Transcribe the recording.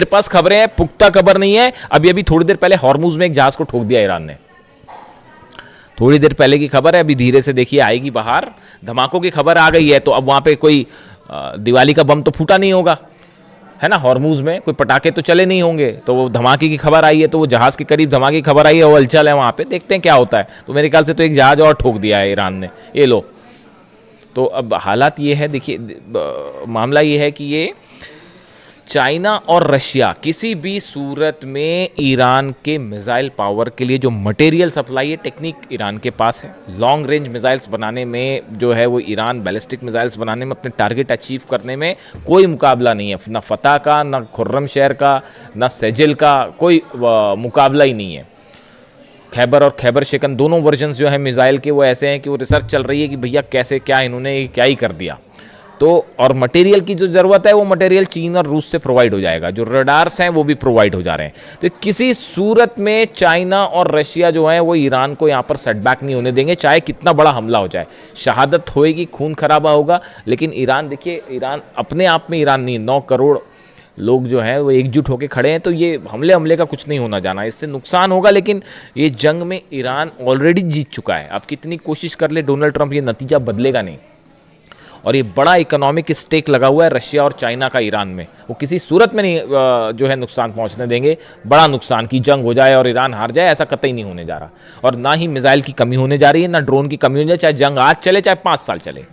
मेरे पास खबरें हैं, पुख्ता खबर नहीं है। अभी थोड़ी देर पहले हॉर्मुज में एक जहाज को ठोक दिया ईरान ने, थोड़ी देर पहले की खबर है। अभी धीरे से देखिए आएगी बाहर, धमाकों की खबर आ गई है। तो अब वहां पे कोई दिवाली का बम तो फूटा नहीं होगा, है ना। हॉर्मुज में कोई पटाखे तो चले नहीं होंगे, तो वो धमाके की खबर आई है, तो वो जहाज के करीब धमाके की खबर आई है, वो हलचल है वहां पे, देखते हैं क्या होता है। तो मेरे ख्याल से तो एक जहाज और ठोक दिया है ईरान ने, ये लो। तो अब हालात ये है, देखिए मामला ये है कि ये चाइना और रशिया किसी भी सूरत में ईरान के मिसाइल पावर के लिए जो मटेरियल सप्लाई है, टेक्निक ईरान के पास है। लॉन्ग रेंज मिसाइल्स बनाने में जो है वो ईरान बैलिस्टिक मिसाइल्स बनाने में, अपने टारगेट अचीव करने में कोई मुकाबला नहीं है। ना फतह का, ना खुर्रमशहर का, ना सेजिल का, कोई मुकाबला ही नहीं है। खैबर और खैबर शिकन दोनों वर्जन्स जो है मिसाइल के वो ऐसे हैं कि वो रिसर्च चल रही है कि भैया कैसे क्या इन्होंने क्या ही कर दिया। तो और मटेरियल की जो ज़रूरत है वो मटेरियल चीन और रूस से प्रोवाइड हो जाएगा, जो रडार्स हैं वो भी प्रोवाइड हो जा रहे हैं। तो किसी सूरत में चाइना और रशिया जो है वो ईरान को यहाँ पर सेटबैक नहीं होने देंगे, चाहे कितना बड़ा हमला हो जाए। शहादत होएगी, खून खराबा होगा, लेकिन ईरान, देखिए ईरान अपने आप में, ईरान नहीं, 9 करोड़ लोग जो हैं वो एकजुट होकर खड़े हैं। तो ये हमले का कुछ नहीं होना जाना, इससे नुकसान होगा, लेकिन ये जंग में ईरान ऑलरेडी जीत चुका है। अब कितनी कोशिश कर ले डोनाल्ड ट्रंप, ये नतीजा बदलेगा नहीं। और ये बड़ा इकोनॉमिक स्टेक लगा हुआ है रशिया और चाइना का ईरान में, वो किसी सूरत में नहीं जो है नुकसान पहुंचने देंगे। बड़ा नुकसान की जंग हो जाए और ईरान हार जाए, ऐसा कतई नहीं होने जा रहा। और ना ही मिसाइल की कमी होने जा रही है, ना ड्रोन की कमी होने जा रही है, चाहे जंग आज चले चाहे 5 साल चले।